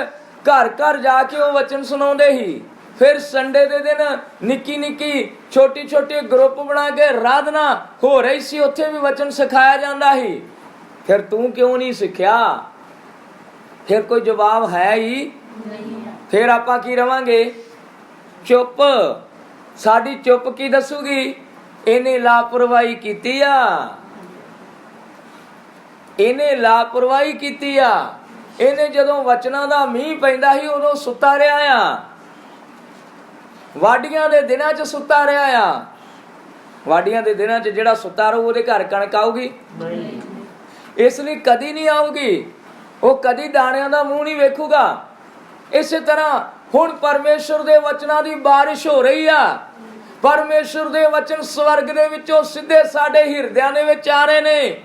ਘਰ ਘਰ ਜਾ ਕੇ ਉਹ ਵਚਨ ਸੁਣਾਉਂਦੇ ਸੀ। ਫਿਰ ਸੰਡੇ ਦੇ ਦਿਨ ਨਿੱਕੀ ਨਿੱਕੀ ਛੋਟੀ ਛੋਟੀ ਗਰੁੱਪ ਬਣਾ ਕੇ ਆਰਾਧਨਾ ਹੋ ਰਹੀ ਸੀ, ਉੱਥੇ ਵੀ ਵਚਨ ਸਿਖਾਇਆ ਜਾਂਦਾ ਸੀ। ਫਿਰ ਤੂੰ ਕਿਉਂ ਨਹੀਂ ਸਿੱਖਿਆ? ਫਿਰ ਕੋਈ ਜਵਾਬ ਹੈ ਹੀ ਨਹੀਂ। ਫਿਰ ਆਪਾਂ ਕੀ ਰਵਾਂਗੇ? ਚੁੱਪ। ਸਾਡੀ ਚੁੱਪ ਕੀ ਦੱਸੂਗੀ? ਇਹਨੇ ਲਾਪਰਵਾਹੀ ਕੀਤੀ ਆ, ਇਹਨੇ ਲਾਪਰਵਾਹੀ ਕੀਤੀ ਆ। ਇਹਨੇ ਜਦੋਂ ਵਚਨਾਂ ਦਾ ਮੀਂਹ ਪੈਂਦਾ ਸੀ ਉਦੋਂ ਸੁੱਤਾ ਰਿਹਾ ਆ, ਵਾਢੀਆਂ ਦੇ ਦਿਨਾਂ 'ਚ ਸੁੱਤਾ ਰਿਹਾ ਆ। ਵਾਢੀਆਂ ਦੇ ਦਿਨਾਂ 'ਚ ਜਿਹੜਾ ਸੁੱਤਾ ਰਹੂ ਉਹਦੇ ਘਰ ਕਣਕ ਆਊਗੀ? ਨਹੀਂ। ਇਸ ਲਈ ਕਦੀ ਨਹੀਂ ਆਊਗੀ। ਉਹ ਕਦੀ ਦਾਣਿਆਂ ਦਾ ਮੂੰਹ ਨਹੀਂ ਵੇਖੂਗਾ। ਇਸੇ ਤਰ੍ਹਾਂ ਹੁਣ ਪਰਮੇਸ਼ਰ ਦੇ ਵਚਨਾਂ ਦੀ ਬਾਰਿਸ਼ ਹੋ ਰਹੀ ਆ। ਪਰਮੇਸ਼ਰ ਦੇ ਵਚਨ ਸਵਰਗ ਦੇ ਵਿੱਚੋਂ ਸਿੱਧੇ ਸਾਡੇ ਹਿਰਦਿਆਂ ਦੇ ਵਿੱਚ ਆ ਰਹੇ ਨੇ।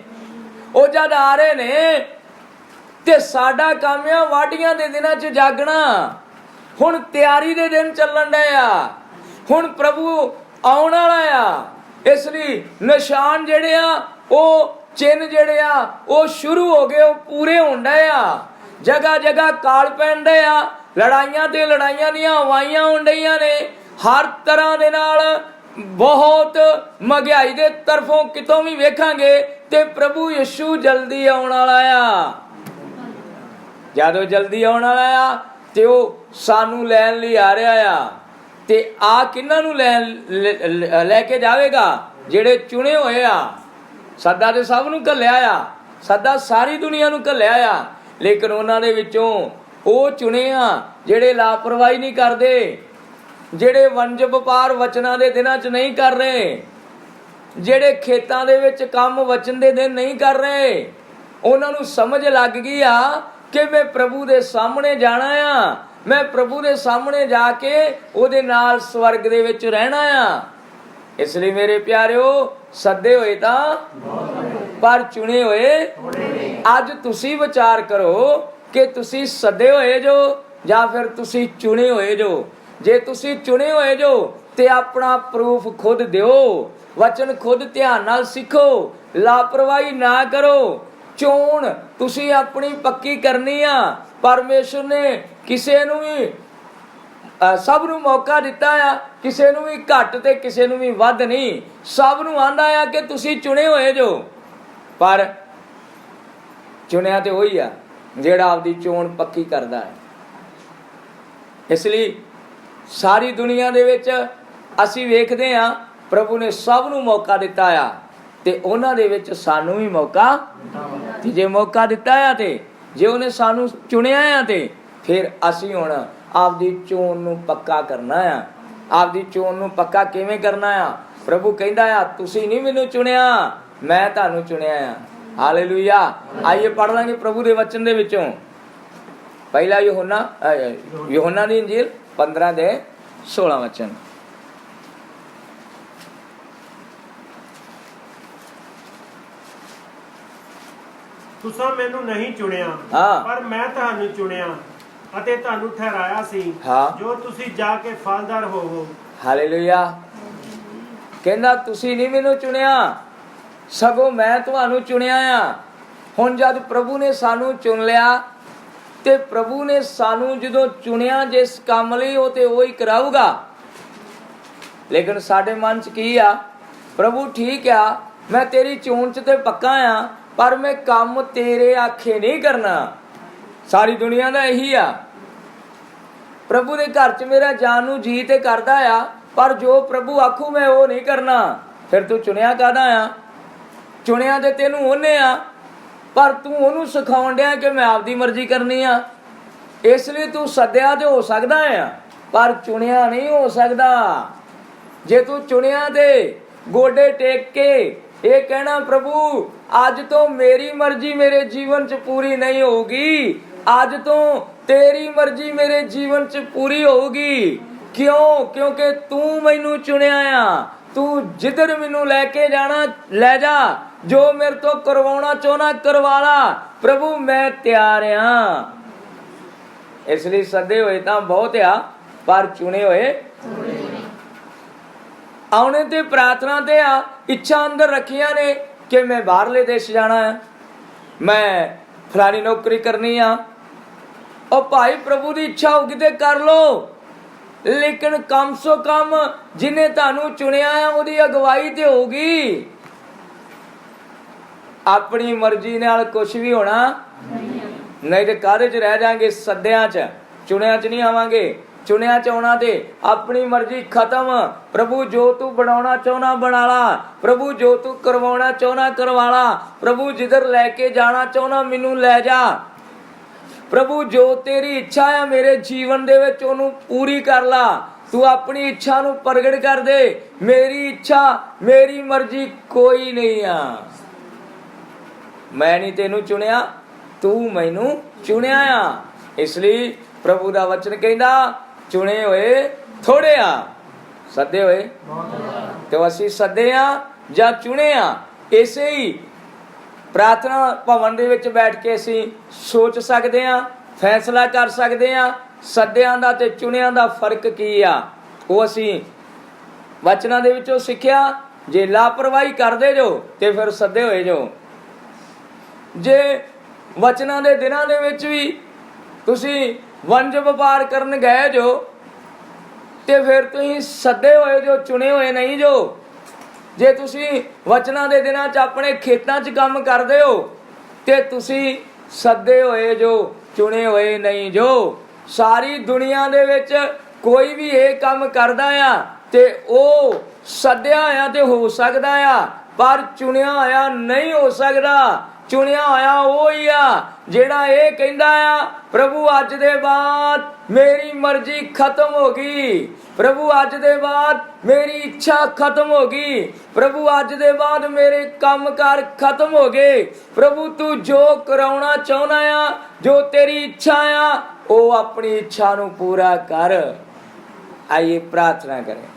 ਉਹ ਜਦ ਆ ਰਹੇ ਨੇ ਤੇ ਸਾਡਾ ਕੰਮ ਆ ਵਾਢੀਆਂ ਦੇ ਦਿਨਾਂ 'ਚ ਜਾਗਣਾ। ਹੁਣ ਤਿਆਰੀ ਦੇ ਦਿਨ ਚੱਲਣ ਡਏ ਆ, ਹੁਣ ਪ੍ਰਭੂ ਆਉਣ ਵਾਲਾ ਆ। ਇਸ ਲਈ ਨਿਸ਼ਾਨ ਜਿਹੜੇ ਆ, ਉਹ ਚਿੰਨ੍ਹ ਜਿਹੜੇ ਆ, ਉਹ ਸ਼ੁਰੂ ਹੋ ਗਏ, ਉਹ ਪੂਰੇ ਹੋਣ ਡਏ ਆ। ਜਗ੍ਹਾ ਜਗ੍ਹਾ ਕਾਲ ਪੈਣ ਡਏ ਆ। ਲੜਾਈਆਂ ਤੇ ਲੜਾਈਆਂ ਦੀਆਂ ਹਵਾਈਆਂ ਹੋਣ ਡਈਆਂ ਨੇ। ਹਰ ਤਰ੍ਹਾਂ ਦੇ ਨਾਲ ਬਹੁਤ ਮਹਿੰਗਾਈ ਦੇ ਤਰਫੋਂ ਕਿਤੋਂ ਵੀ ਵੇਖਾਂਗੇ ਤੇ ਪ੍ਰਭੂ ਯਿਸੂ ਜਲਦੀ ਆਉਣ ਵਾਲਾ ਆ। ਜਦੋਂ ਜਲਦੀ ਆਉਣ ਵਾਲਾ ਆ ਤੇ ਉਹ ਸਾਨੂੰ ਲੈਣ ਲਈ ਆ ਰਿਹਾ ਆ। ਤੇ ਆ ਕਿਹਨਾਂ ਨੂੰ ਲੈ ਕੇ ਜਾਵੇਗਾ? ਜਿਹੜੇ ਚੁਣੇ ਹੋਏ ਆ। ਸੱਦਾ ਤੇ ਸਭ ਨੂੰ ਘੱਲਿਆ ਆ, ਸੱਦਾ ਸਾਰੀ ਦੁਨੀਆ ਨੂੰ ਘੱਲਿਆ ਆ, ਲੇਕਿਨ ਉਹਨਾਂ ਦੇ ਵਿੱਚੋਂ ਉਹ ਚੁਣੇ ਆ ਜਿਹੜੇ ਲਾਪਰਵਾਹੀ ਨਹੀਂ ਕਰਦੇ, ਜਿਹੜੇ ਵਣਜ ਵਪਾਰ ਵਚਨਾਂ ਦੇ ਦਿਨਾਂ 'ਚ ਨਹੀਂ ਕਰ ਰਹੇ, ਜਿਹੜੇ ਖੇਤਾਂ ਦੇ ਵਿੱਚ ਕੰਮ ਵਚਨ ਦੇ ਦਿਨ ਨਹੀਂ ਕਰ ਰਹੇ। ਉਹਨਾਂ ਨੂੰ ਸਮਝ ਲੱਗ ਗਈ ਆ ਕਿ ਮੈਂ ਪ੍ਰਭੂ ਦੇ ਸਾਹਮਣੇ ਜਾਣਾ ਆ, ਮੈਂ ਪ੍ਰਭੂ ਦੇ ਸਾਹਮਣੇ ਜਾ ਕੇ ਉਹਦੇ ਨਾਲ ਸਵਰਗ ਦੇ ਵਿੱਚ ਰਹਿਣਾ ਆ। ਇਸ ਲਈ ਮੇਰੇ ਪਿਆਰਿਓ, ਸੱਦੇ ਹੋਏ ਤਾਂ ਪਰ ਚੁਣੇ ਹੋਏ। ਅੱਜ ਤੁਸੀਂ ਵਿਚਾਰ ਕਰੋ ਕਿ ਤੁਸੀਂ ਸੱਦੇ ਹੋਏ ਜੋ ਜਾਂ ਫਿਰ ਤੁਸੀਂ ਚੁਣੇ ਹੋਏ ਜੋ। ਜੇ ਤੁਸੀਂ ਚੁਣੇ ਹੋਏ ਜੋ ਤੇ ਆਪਣਾ ਪ੍ਰੂਫ ਖੁਦ ਦਿਓ, ਵਚਨ ਖੁਦ ਧਿਆਨ ਨਾਲ ਸਿੱਖੋ, ਲਾਪਰਵਾਹੀ ਨਾ ਕਰੋ। ਚੋਣ ਤੁਸੀਂ ਆਪਣੀ ਪੱਕੀ ਕਰਨੀ ਆ। ਪਰਮੇਸ਼ਰ ਨੇ ਕਿਸੇ ਨੂੰ ਵੀ ਸਭ ਨੂੰ ਮੌਕਾ ਦਿੱਤਾ ਆ, ਕਿਸੇ ਨੂੰ ਵੀ ਘੱਟ ਤੇ ਕਿਸੇ ਨੂੰ ਵੀ ਵੱਧ ਨਹੀਂ। ਸਭ ਨੂੰ ਆਂਦਾ ਆ ਕਿ ਤੁਸੀਂ ਚੁਣੇ ਹੋਏ ਜੋ, ਪਰ ਚੁਣਿਆ ਤੇ ਉਹੀ ਆ ਜਿਹੜਾ ਆਪਦੀ ਚੋਣ ਪੱਕੀ ਕਰਦਾ ਹੈ। ਇਸ ਲਈ ਸਾਰੀ ਦੁਨੀਆ ਦੇ ਵਿੱਚ ਅਸੀਂ ਵੇਖਦੇ ਆ ਪ੍ਰਭੂ ਨੇ ਸਭ ਨੂੰ ਮੌਕਾ ਦਿੱਤਾ ਆ ਤੇ ਉਹਨਾਂ ਦੇ ਵਿੱਚ ਸਾਨੂੰ ਵੀ ਮੌਕਾ। ਤੇ ਜੇ ਮੌਕਾ ਦਿੱਤਾ ਆ ਤੇ ਜੇ ਉਹਨੇ ਸਾਨੂੰ ਚੁਣਿਆ ਆ ਤੇ ਫਿਰ ਅਸੀਂ ਹੁਣ ਆਪਦੀ ਚੋਣ ਨੂੰ ਪੱਕਾ ਕਰਨਾ ਆ। ਆਪਦੀ ਚੋਣ ਨੂੰ ਪੱਕਾ ਕਿਵੇਂ ਕਰਨਾ ਆ? ਪ੍ਰਭੂ ਕਹਿੰਦਾ ਆ ਤੁਸੀਂ ਨਹੀਂ ਮੈਨੂੰ ਚੁਣਿਆ, ਮੈਂ ਤੁਹਾਨੂੰ ਚੁਣਿਆ ਆ। ਹਾਲੇਲੂਇਆ। ਆइए पढ़ लांगे प्रभु ਦੇ वचन ਦੇ ਵਿੱਚੋਂ। ਪਹਿਲਾ ਯੋਹੰਨਾ ਦੀ ਇੰਜੀਲ 15 ਦੇ 16 वचन। ਤੁਸੀਂ ਮੈਨੂੰ ਨਹੀਂ ਚੁਣਿਆ, ਪਰ ਮੈਂ ਤੁਹਾਨੂੰ ਚੁਣਿਆ ਅਤੇ ਤੁਹਾਨੂੰ ਠਹਿਰਾਇਆ ਸੀ ਜੋ ਤੁਸੀਂ ਜਾ ਕੇ ਫਲਦਾਰ ਹੋਵੋ। ਹਾਲੇਲੂਇਆ। ਕਹਿੰਦਾ ਤੁਸੀਂ ਨਹੀਂ ਮੈਨੂੰ ਚੁਣਿਆ, ਸਗੋਂ ਮੈਂ ਤੁਹਾਨੂੰ ਚੁਣਿਆ ਆ। ਹੁਣ ਜਦ ਪ੍ਰਭੂ ਨੇ ਸਾਨੂੰ ਚੁਣ ਲਿਆ ਤੇ ਪ੍ਰਭੂ ਨੇ ਸਾਨੂੰ ਜਦੋਂ ਚੁਣਿਆ ਜਿਸ ਕੰਮ ਲਈ, ਉਹ ਤੇ ਉਹੀ ਕਰਾਊਗਾ। ਲੇਕਿਨ ਸਾਡੇ ਮਨ 'ਚ ਕੀ ਆ? ਪ੍ਰਭੂ ਠੀਕ ਆ, ਮੈਂ ਤੇਰੀ ਚੋਣ 'ਚ ਤੇ ਪੱਕਾ ਆ, ਪਰ ਮੈਂ ਕੰਮ ਤੇਰੇ ਆਖੇ ਨਹੀਂ ਕਰਨਾ। ਸਾਰੀ ਦੁਨੀਆ ਦਾ ਇਹੀ ਆ। ਪ੍ਰਭੂ ਦੇ ਘਰ 'ਚ ਮੇਰਾ ਜਾਣ ਨੂੰ ਜੀ ਤੇ ਕਰਦਾ ਆ, ਪਰ ਜੋ ਪ੍ਰਭੂ ਆਖੂ ਮੈਂ ਉਹ ਨਹੀਂ ਕਰਨਾ। ਫਿਰ ਤੂੰ ਚੁਣਿਆ ਕਾਹਦਾ ਆ? ਚੁਣਿਆ ਤੇ ਤੈਨੂੰ ਉਹਨੇ ਆ, ਪਰ ਤੂੰ ਉਹਨੂੰ ਸਿਖਾਉਣ ਡਿਆ ਕਿ ਮੈਂ ਆਪਦੀ ਮਰਜ਼ੀ ਕਰਨੀ ਆ। ਇਸ ਲਈ ਤੂੰ ਸੱਦਿਆ ਤੇ ਹੋ ਸਕਦਾ ਆ, ਪਰ ਚੁਣਿਆ ਨਹੀਂ ਹੋ ਸਕਦਾ। ਜੇ ਤੂੰ ਚੁਣਿਆ ਤੇ ਗੋਡੇ ਟੇਕ ਕੇ ਇਹ ਕਹਿਣਾ ਪ੍ਰਭੂ ਅੱਜ ਤੋਂ ਮੇਰੀ ਮਰਜ਼ੀ ਮੇਰੇ ਜੀਵਨ 'ਚ ਪੂਰੀ ਨਹੀਂ ਹੋਊਗੀ, ਅੱਜ ਤੋਂ ਤੇਰੀ ਮਰਜ਼ੀ ਮੇਰੇ ਜੀਵਨ 'ਚ ਪੂਰੀ ਹੋਊਗੀ। ਕਿਉਂ? ਕਿਉਂਕਿ ਤੂੰ ਮੈਨੂੰ ਚੁਣਿਆ ਆ, ਤੂੰ ਜਿੱਧਰ ਮੈਨੂੰ ਲੈ ਕੇ ਜਾਣਾ ਲੈ ਜਾ, ਜੋ ਮੇਰੇ ਤੋਂ ਕਰਵਾਉਣਾ ਚਾਹੁੰਦਾ ਕਰਵਾ ਲਾ ਪ੍ਰਭੂ, ਮੈਂ ਤਿਆਰ ਆ। ਇਸ ਲਈ ਸੱਦੇ ਹੋਏ ਤਾਂ ਬਹੁਤ ਆ ਪਰ ਚੁਣੇ ਹੋਏ ਆਉਣੇ ਤੇ ਪ੍ਰਾਰਥਨਾ ਤੇ ਆ ਇੱਛਾ ਅੰਦਰ ਰੱਖੀਆਂ ਨੇ ਕਿ ਮੈਂ ਬਾਹਰਲੇ ਦੇਸ਼ ਜਾਣਾ ਹੈ, ਮੈਂ ਫਲਾਣੀ ਨੌਕਰੀ ਕਰਨੀ ਆ। ਉਹ ਭਾਈ ਪ੍ਰਭੂ ਦੀ ਇੱਛਾ ਹੋਗੀ ਤੇ ਕਰ ਲੋ, ਲੇਕਿਨ ਕਮ ਸੋ ਕਮ ਜਿਹਨੇ ਤੁਹਾਨੂੰ ਚੁਣਿਆ ਆ ਉਹਦੀ ਅਗਵਾਈ ਤੇ ਹੋਗੀ। ਆਪਣੀ ਮਰਜ਼ੀ ਨਾਲ ਕੁਝ ਵੀ ਹੋਣਾ ਨਹੀਂ ਤੇ ਕਾਹਦੇ 'ਚ ਰਹਿ ਜਾਾਂਗੇ? ਸੱਦਿਆਂ 'ਚ, ਚੁਣਿਆਂ 'ਚ ਨਹੀਂ ਆਵਾਂਗੇ। ਚੁਣਿਆ ਚਾਹੁਣਾ ਤੇ ਆਪਣੀ ਮਰਜ਼ੀ ਖਤਮ। ਪ੍ਰਭੂ ਜੋ ਤੂੰ ਬਣਾਉਣਾ ਚਾਹੁੰਦਾ ਬਣਾ ਲਾ, ਪ੍ਰਭੂ ਜੋ ਤੂੰ ਕਰਵਾਉਣਾ ਚਾਹੁੰਦਾ ਕਰਵਾ ਲਾ, ਪ੍ਰਭੂ ਜਿੱਧਰ ਲੈ ਕੇ ਜਾਣਾ ਚਾਹੁੰਦਾ ਮੈਨੂੰ ਲੈ ਜਾ, ਪ੍ਰਭੂ ਜੋ ਤੇਰੀ ਇੱਛਾ ਆ ਮੇਰੇ ਜੀਵਨ ਦੇ ਵਿੱਚ ਉਹਨੂੰ ਪੂਰੀ ਕਰ ਲਾ। ਤੂੰ ਆਪਣੀ ਇੱਛਾ ਨੂੰ ਪ੍ਰਗਟ ਕਰ ਦੇ। ਮੇਰੀ ਇੱਛਾ ਮੇਰੀ ਮਰਜ਼ੀ ਕੋਈ ਨਹੀਂ ਆ। ਮੈਂ ਨਹੀਂ ਤੈਨੂੰ ਚੁਣਿਆ, ਤੂੰ ਮੈਨੂੰ ਚੁਣਿਆ ਆ। ਇਸ ਲਈ ਪ੍ਰਭੂ ਦਾ ਵਚਨ ਕਹਿੰਦਾ ਚੁਣੇ ਹੋਏ ਥੋੜੇ ਆ, ਸੱਦੇ ਹੋਏ ਤੇ ਅਸੀਂ ਸੱਦੇ ਆ ਜਾਂ ਚੁਣੇ ਆ। ਇਸੇ ਹੀ ਪ੍ਰਾਰਥਨਾ ਭਵਨ ਦੇ ਵਿੱਚ ਬੈਠ ਕੇ ਅਸੀਂ ਸੋਚ ਸਕਦੇ ਆ, ਫੈਸਲਾ ਕਰ ਸਕਦੇ ਆ ਸੱਦਿਆਂ ਦਾ ਤੇ ਚੁਣਿਆਂ ਦਾ ਫਰਕ ਕੀ ਆ। ਉਹ ਅਸੀਂ ਵਚਨਾਂ ਦੇ ਵਿੱਚੋਂ ਸਿੱਖਿਆ। ਜੇ ਲਾਪਰਵਾਹੀ ਕਰਦੇ ਜੋ ਤੇ ਫਿਰ ਸੱਦੇ ਹੋਏ ਜੋ। ਜੇ ਵਚਨਾਂ ਦੇ ਦਿਨਾਂ ਦੇ ਵਿੱਚ ਵੀ ਤੁਸੀਂ ਵਣਜ ਵਪਾਰ ਕਰਨ ਗਏ ਜੋ ਤੇ ਫਿਰ ਤੁਸੀਂ ਸੱਦੇ ਹੋਏ ਜੋ, ਚੁਣੇ ਹੋਏ ਨਹੀਂ ਜੋ। ਜੇ ਤੁਸੀਂ ਵਚਨਾਂ ਦੇ ਦਿਨਾਂ 'ਚ ਆਪਣੇ ਖੇਤਾਂ 'ਚ ਕੰਮ ਕਰਦੇ ਹੋ ਤੇ ਤੁਸੀਂ ਸੱਦੇ ਹੋਏ ਜੋ, ਚੁਣੇ ਹੋਏ ਨਹੀਂ ਜੋ। ਸਾਰੀ ਦੁਨੀਆ ਦੇ ਵਿੱਚ ਕੋਈ ਵੀ ਇਹ ਕੰਮ ਕਰਦਾ ਆ ਤੇ ਉਹ ਸੱਦਿਆ ਹੋਇਆ ਤੇ ਹੋ ਸਕਦਾ ਆ ਪਰ ਚੁਣਿਆ ਹੋਇਆ ਨਹੀਂ ਹੋ ਸਕਦਾ। ਚੁਣਿਆ ਹੋਇਆ ਉਹ ਹੀ ਆ ਜਿਹੜਾ ਇਹ ਕਹਿੰਦਾ ਆ ਪ੍ਰਭੂ ਅੱਜ ਦੇ ਬਾਅਦ ਮੇਰੀ ਮਰਜ਼ੀ ਖਤਮ ਹੋ ਗਈ, ਪ੍ਰਭੂ ਅੱਜ ਦੇ ਬਾਅਦ ਮੇਰੀ ਇੱਛਾ ਖਤਮ ਹੋ ਗਈ, ਪ੍ਰਭੂ ਅੱਜ ਦੇ ਬਾਅਦ ਮੇਰੇ ਕੰਮਕਾਰ ਖਤਮ ਹੋ ਗਏ, ਪ੍ਰਭੂ ਤੂੰ ਜੋ ਕਰਾਉਣਾ ਚਾਹੁੰਦਾ ਆ, ਜੋ ਤੇਰੀ ਇੱਛਾ ਆ ਉਹ ਆਪਣੀ ਇੱਛਾ ਨੂੰ ਪੂਰਾ ਕਰ। ਆइए प्रार्थना करें।